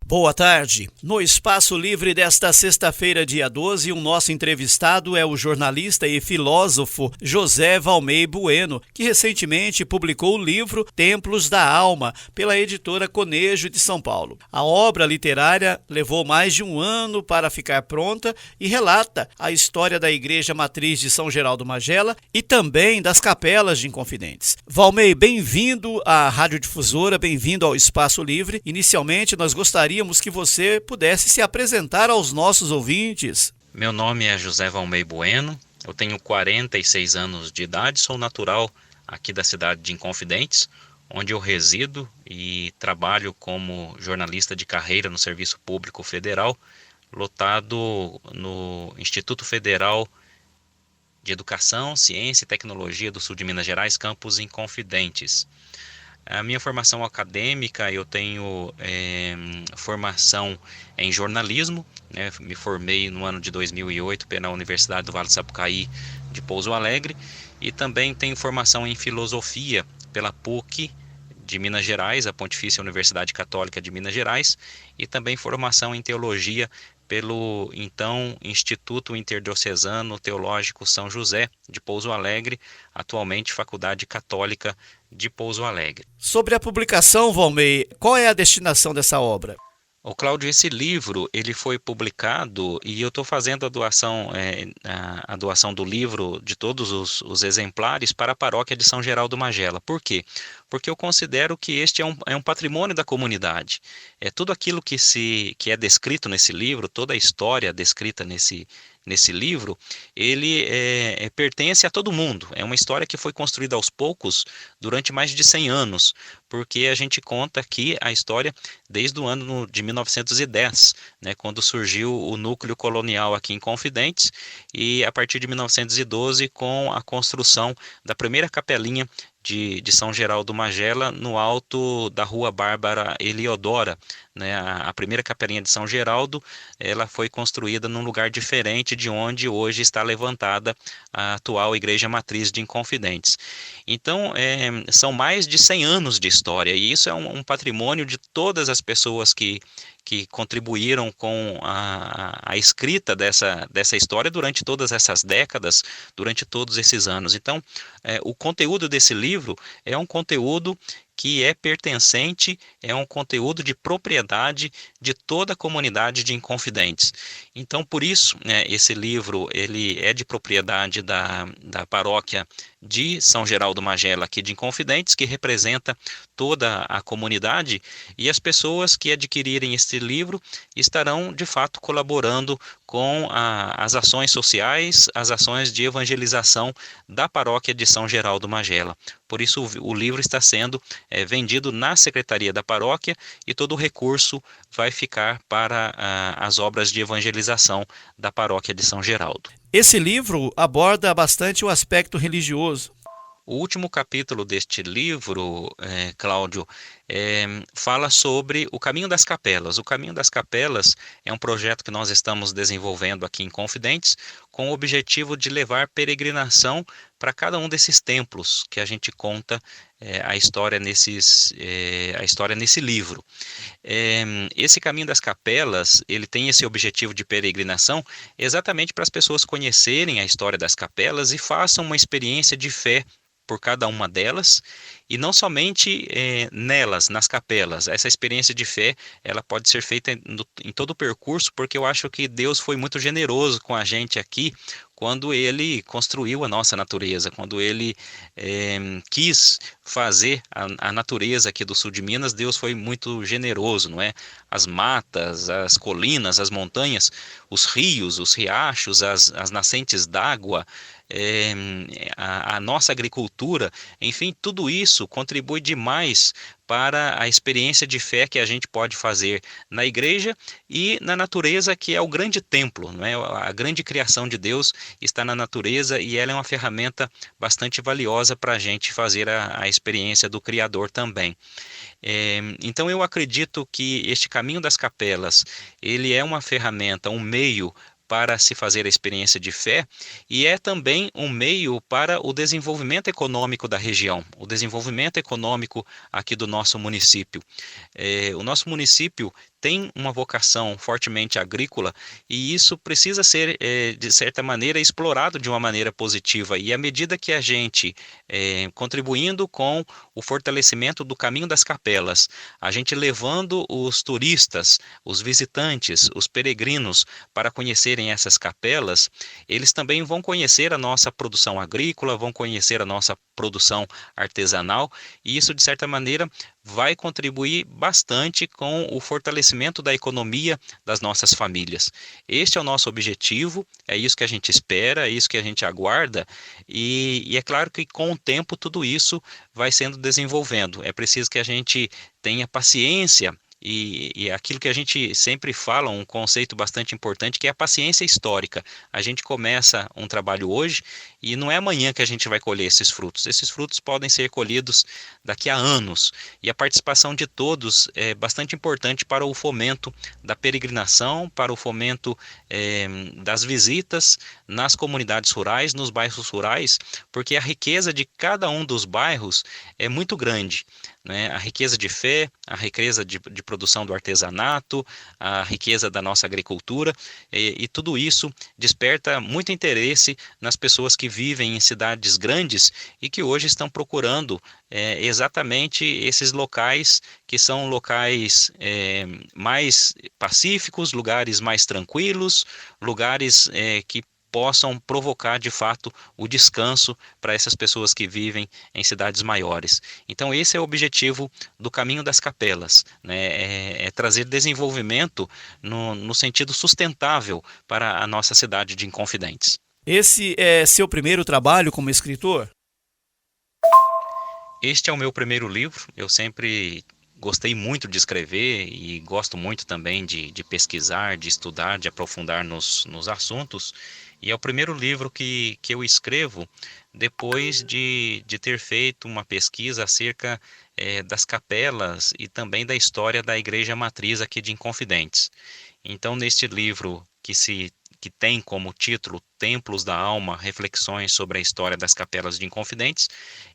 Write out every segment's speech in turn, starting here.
Boa tarde. No Espaço Livre desta sexta-feira, dia 12, o nosso entrevistado é o jornalista e filósofo José Valmey Bueno, que recentemente publicou o livro Templos da Alma, pela editora Conejo de São Paulo. A obra literária levou mais de um ano para ficar pronta e relata a história da Igreja Matriz de São Geraldo Magela e também das capelas de Inconfidentes. Valmey, bem-vindo à Radiodifusora, bem-vindo ao Espaço Livre. Inicialmente, nós gostaríamos que você pudesse se apresentar aos nossos ouvintes. Meu nome é José Valmey Bueno, eu tenho 46 anos de idade, sou natural aqui da cidade de Inconfidentes, onde eu resido e trabalho como jornalista de carreira no Serviço Público Federal, lotado no Instituto Federal de Educação, Ciência e Tecnologia do Sul de Minas Gerais, campus Inconfidentes. A minha formação acadêmica, eu tenho formação em jornalismo, né? Me formei no ano de 2008 pela Universidade do Vale do Sapucaí de Pouso Alegre, e também tenho formação em filosofia pela PUC de Minas Gerais, a Pontifícia Universidade Católica de Minas Gerais, e também formação em teologia pelo então Instituto Interdiocesano Teológico São José de Pouso Alegre, atualmente Faculdade Católica de Pouso Alegre. Sobre a publicação, Valmey, qual é a destinação dessa obra? Ô Cláudio, esse livro ele foi publicado e eu estou fazendo a doação, a doação do livro de todos os exemplares para a paróquia de São Geraldo Magela. Por quê? Porque eu considero que este é um patrimônio da comunidade. É tudo aquilo que é descrito nesse livro, toda a história descrita nesse livro, ele pertence a todo mundo. É uma história que foi construída aos poucos durante mais de 100 anos, porque a gente conta aqui a história desde o ano de 1910, né, quando surgiu o núcleo colonial aqui em Confidentes, e a partir de 1912 com a construção da primeira capelinha de São Geraldo Magela, no alto da Rua Bárbara Eliodora, né? A primeira capelinha de São Geraldo, ela foi construída num lugar diferente de onde hoje está levantada a atual Igreja Matriz de Inconfidentes. Então, são mais de 100 anos de história, e isso é um patrimônio de todas as pessoas que contribuíram com a escrita dessa história durante todas essas décadas, durante todos esses anos. Então, o conteúdo desse livro é um conteúdo que é pertencente, é um conteúdo de propriedade de toda a comunidade de Inconfidentes. Então, por isso, né, esse livro ele é de propriedade da paróquia de São Geraldo Magela, aqui de Inconfidentes, que representa toda a comunidade, e as pessoas que adquirirem este livro estarão, de fato, colaborando com as ações sociais, as ações de evangelização da paróquia de São Geraldo Magela. Por isso, o livro está sendo vendido na secretaria da paróquia, e todo o recurso vai ficar para as obras de evangelização da paróquia de São Geraldo. Esse livro aborda bastante o aspecto religioso. O último capítulo deste livro, Cláudio, fala sobre o Caminho das Capelas. O Caminho das Capelas é um projeto que nós estamos desenvolvendo aqui em Confidentes, com o objetivo de levar peregrinação para cada um desses templos que a gente conta a história nesse livro. Esse Caminho das Capelas, ele tem esse objetivo de peregrinação exatamente para as pessoas conhecerem a história das capelas e façam uma experiência de fé por cada uma delas, e não somente nelas, nas capelas. Essa experiência de fé, ela pode ser feita em todo o percurso, porque eu acho que Deus foi muito generoso com a gente aqui, quando Ele construiu a nossa natureza, quando Ele quis fazer a natureza aqui do sul de Minas. Deus foi muito generoso, não é? As matas, as colinas, as montanhas, os rios, os riachos, as nascentes d'água, a nossa agricultura, enfim, tudo isso contribui demais para a experiência de fé que a gente pode fazer na igreja e na natureza, que é o grande templo, não é? A grande criação de Deus está na natureza, e ela é uma ferramenta bastante valiosa para a gente fazer a experiência do Criador também. Então eu acredito que este Caminho das Capelas, ele é uma ferramenta, um meio para se fazer a experiência de fé e é também um meio para o desenvolvimento econômico da região, o desenvolvimento econômico aqui do nosso município. O nosso município tem uma vocação fortemente agrícola e isso precisa ser, de certa maneira, explorado de uma maneira positiva. E à medida que a gente, contribuindo com o fortalecimento do caminho das capelas, a gente levando os turistas, os visitantes, os peregrinos para conhecerem essas capelas, eles também vão conhecer a nossa produção agrícola, vão conhecer a nossa produção artesanal, e isso, de certa maneira, vai contribuir bastante com o fortalecimento da economia das nossas famílias. Este é o nosso objetivo, é isso que a gente espera, é isso que a gente aguarda, e é claro que com o tempo tudo isso vai sendo desenvolvendo. É preciso que a gente tenha paciência. E aquilo que a gente sempre fala, um conceito bastante importante, que é a paciência histórica. A gente começa um trabalho hoje e não é amanhã que a gente vai colher esses frutos. Esses frutos podem ser colhidos daqui a anos. E a participação de todos é bastante importante para o fomento da peregrinação, para o fomento das visitas nas comunidades rurais, nos bairros rurais, porque a riqueza de cada um dos bairros é muito grande, né? A riqueza de fé, a riqueza de produção do artesanato, a riqueza da nossa agricultura, e tudo isso desperta muito interesse nas pessoas que vivem em cidades grandes e que hoje estão procurando exatamente esses locais que são locais mais pacíficos, lugares mais tranquilos, lugares que possam provocar de fato o descanso para essas pessoas que vivem em cidades maiores. Então esse é o objetivo do Caminho das Capelas, né? É trazer desenvolvimento no sentido sustentável para a nossa cidade de Inconfidentes. Esse é seu primeiro trabalho como escritor? Este é o meu primeiro livro. Eu sempre gostei muito de escrever e gosto muito também de pesquisar, de estudar, de aprofundar nos assuntos. E é o primeiro livro que eu escrevo depois de ter feito uma pesquisa acerca das capelas e também da história da Igreja Matriz aqui de Inconfidentes. Então, neste livro que tem como título Templos da Alma, Reflexões sobre a História das Capelas de Inconfidentes,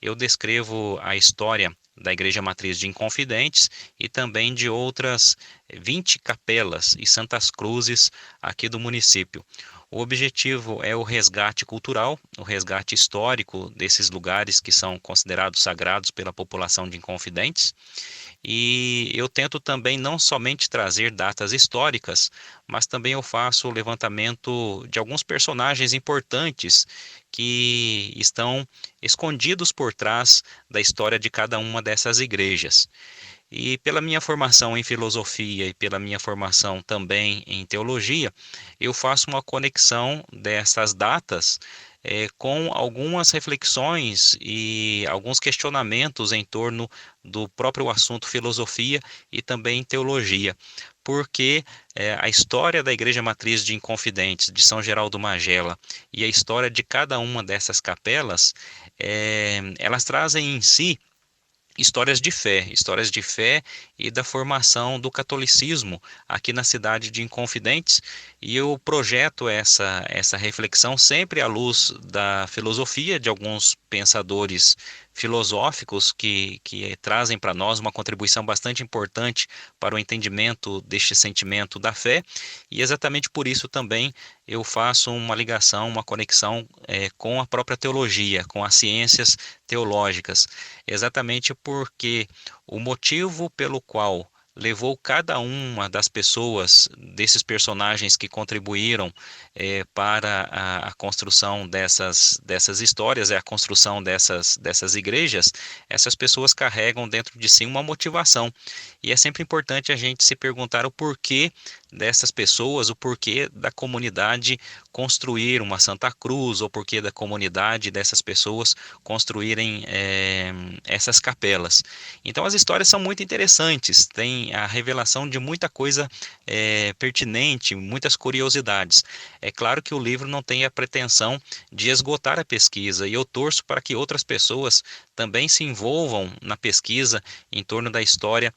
eu descrevo a história da Igreja Matriz de Inconfidentes e também de outras 20 capelas e santas cruzes aqui do município. O objetivo é o resgate cultural, o resgate histórico desses lugares que são considerados sagrados pela população de Inconfidentes. E eu tento também não somente trazer datas históricas, mas também eu faço o levantamento de alguns personagens importantes que estão escondidos por trás da história de cada uma dessas igrejas. E pela minha formação em filosofia e pela minha formação também em teologia, eu faço uma conexão dessas datas com algumas reflexões e alguns questionamentos em torno do próprio assunto filosofia e também teologia. Porque a história da Igreja Matriz de Inconfidentes, de São Geraldo Magela, e a história de cada uma dessas capelas, elas trazem em si histórias de fé e da formação do catolicismo aqui na cidade de Inconfidentes, e eu projeto essa reflexão sempre à luz da filosofia de alguns pensadores filosóficos que trazem para nós uma contribuição bastante importante para o entendimento deste sentimento da fé, e exatamente por isso também eu faço uma ligação, uma conexão com a própria teologia, com as ciências teológicas, exatamente porque o motivo pelo qual levou cada uma das pessoas, desses personagens que contribuíram para a construção dessas histórias, a construção dessas igrejas, essas pessoas carregam dentro de si uma motivação. E é sempre importante a gente se perguntar o porquê dessas pessoas, o porquê da comunidade construir uma Santa Cruz, ou porquê da comunidade dessas pessoas construírem essas capelas. Então as histórias são muito interessantes, tem também a revelação de muita coisa pertinente, muitas curiosidades. É claro que o livro não tem a pretensão de esgotar a pesquisa, e eu torço para que outras pessoas também se envolvam na pesquisa em torno da história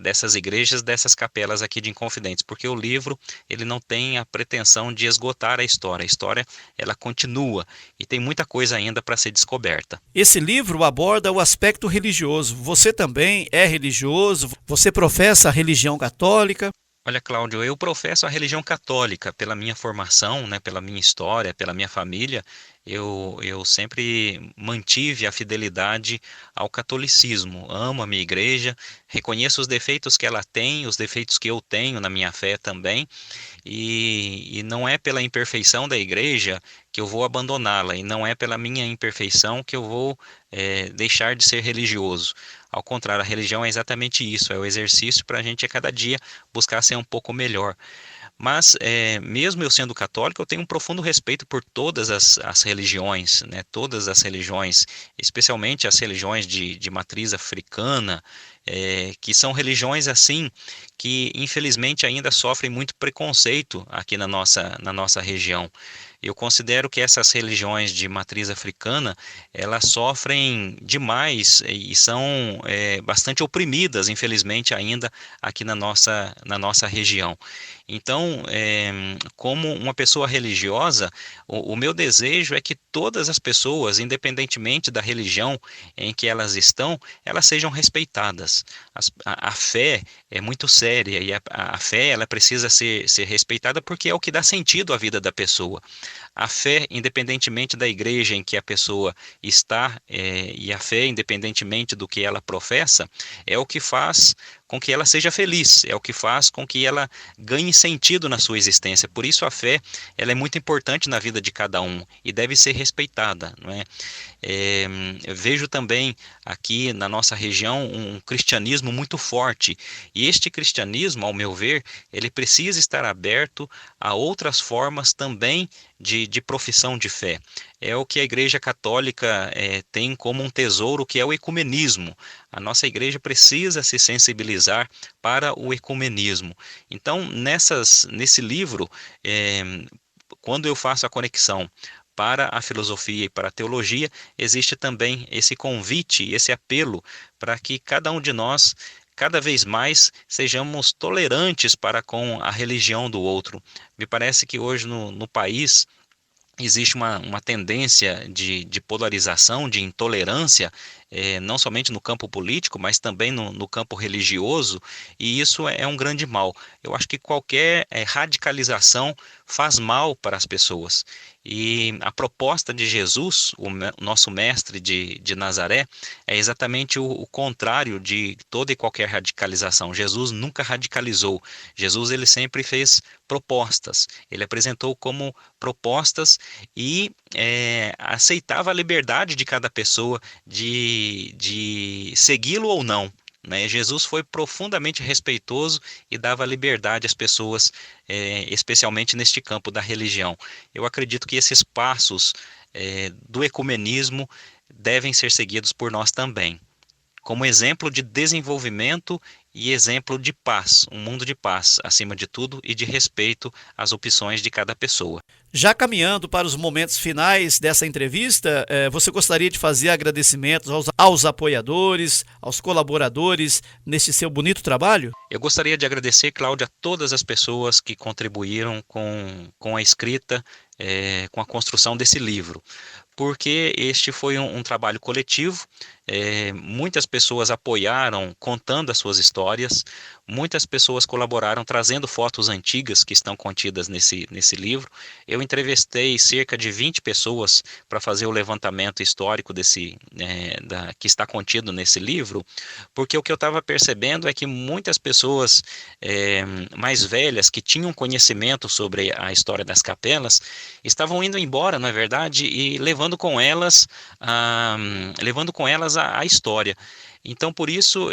dessas igrejas, dessas capelas aqui de Inconfidentes, porque o livro ele não tem a pretensão de esgotar a história. A história ela continua e tem muita coisa ainda para ser descoberta. Esse livro aborda o aspecto religioso. Você também é religioso? Você professa a religião católica? Olha, Cláudio, eu professo a religião católica pela minha formação, né, pela minha história, pela minha família. Eu sempre mantive a fidelidade ao catolicismo. Amo a minha igreja, reconheço os defeitos que ela tem, os defeitos que eu tenho na minha fé também. E não é pela imperfeição da igreja que eu vou abandoná-la, e não é pela minha imperfeição que eu vou deixar de ser religioso. Ao contrário, a religião é exatamente isso, é o exercício para a gente a cada dia buscar ser um pouco melhor. Mas, mesmo eu sendo católico, eu tenho um profundo respeito por todas as religiões, né? Todas as religiões, especialmente as religiões de matriz africana, que são religiões assim que infelizmente ainda sofrem muito preconceito aqui na nossa região. Eu considero que essas religiões de matriz africana, elas sofrem demais e são bastante oprimidas, infelizmente, ainda aqui na nossa região. Então, como uma pessoa religiosa, o meu desejo é que todas as pessoas, independentemente da religião em que elas estão, elas sejam respeitadas. A fé é muito séria, e a fé ela precisa ser respeitada, porque é o que dá sentido à vida da pessoa. A fé, independentemente da igreja em que a pessoa está, e a fé, independentemente do que ela professa, é o que faz com que ela seja feliz, é o que faz com que ela ganhe sentido na sua existência. Por isso a fé, ela é muito importante na vida de cada um e deve ser respeitada, não é? Eu vejo também aqui na nossa região um cristianismo muito forte, e este cristianismo, ao meu ver, ele precisa estar aberto a outras formas também de profissão de fé. É o que a Igreja Católica tem como um tesouro, que é o ecumenismo. A nossa igreja precisa se sensibilizar para o ecumenismo. Então, nesse livro, quando eu faço a conexão para a filosofia e para a teologia, existe também esse convite, esse apelo para que cada um de nós, cada vez mais, sejamos tolerantes para com a religião do outro. Me parece que hoje no país existe uma tendência de polarização, de intolerância, não somente no campo político, mas também no campo religioso, e isso é um grande mal. Eu acho que qualquer radicalização faz mal para as pessoas. E a proposta de Jesus, o nosso mestre de Nazaré, é exatamente o contrário de toda e qualquer radicalização. Jesus nunca radicalizou. Jesus ele sempre fez propostas. Ele apresentou como propostas e aceitava a liberdade de cada pessoa de segui-lo ou não, né? Jesus foi profundamente respeitoso e dava liberdade às pessoas, especialmente neste campo da religião. Eu acredito que esses passos do ecumenismo devem ser seguidos por nós também, como exemplo de desenvolvimento e exemplo de paz, um mundo de paz, acima de tudo, e de respeito às opções de cada pessoa. Já caminhando para os momentos finais dessa entrevista, você gostaria de fazer agradecimentos aos apoiadores, aos colaboradores neste seu bonito trabalho? Eu gostaria de agradecer, Cláudia, a todas as pessoas que contribuíram com a escrita, com a construção desse livro, porque este foi um trabalho coletivo. Muitas pessoas apoiaram contando as suas histórias, muitas pessoas colaboraram trazendo fotos antigas que estão contidas nesse livro. Eu entrevistei cerca de 20 pessoas para fazer o levantamento histórico que está contido nesse livro, porque o que eu estava percebendo é que muitas pessoas mais velhas, que tinham conhecimento sobre a história das capelas, estavam indo embora, não é verdade, e levando com elas a história. Então, por isso,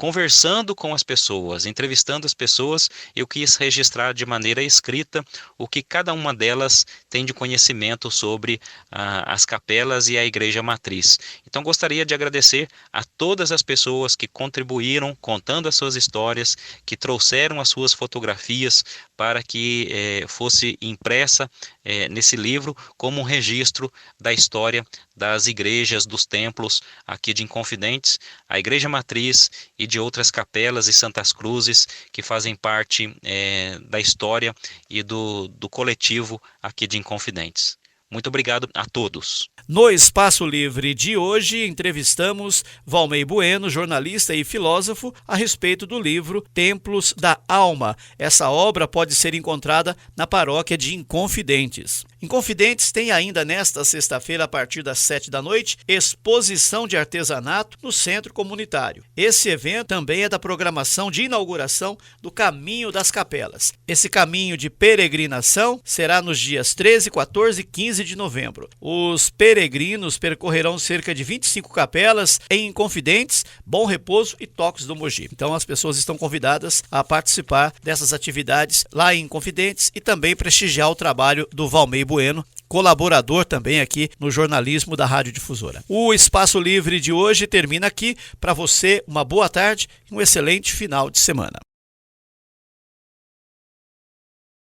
conversando com as pessoas, entrevistando as pessoas, eu quis registrar de maneira escrita o que cada uma delas tem de conhecimento sobre as capelas e a Igreja Matriz. Então gostaria de agradecer a todas as pessoas que contribuíram contando as suas histórias, que trouxeram as suas fotografias para que fosse impressa nesse livro como um registro da história das igrejas, dos templos aqui de Inconfidentes, a Igreja Matriz e de outras capelas e santas cruzes que fazem parte da história e do coletivo aqui de Inconfidentes. Muito obrigado a todos. No Espaço Livre de hoje, entrevistamos Valmey Bueno, jornalista e filósofo, a respeito do livro Templos da Alma. Essa obra pode ser encontrada na paróquia de Inconfidentes. Inconfidentes tem ainda nesta sexta-feira, a partir das 19h, exposição de artesanato no Centro Comunitário. Esse evento também é da programação de inauguração do Caminho das Capelas. Esse caminho de peregrinação será nos dias 13, 14 e 15 de novembro. Os peregrinos percorrerão cerca de 25 capelas em Inconfidentes, Bom Repouso e Tocos do Mogi. Então as pessoas estão convidadas a participar dessas atividades lá em Inconfidentes e também prestigiar o trabalho do Valmey Bueno, colaborador também aqui no jornalismo da Rádio Difusora. O Espaço Livre de hoje termina aqui. Para você, uma boa tarde e um excelente final de semana.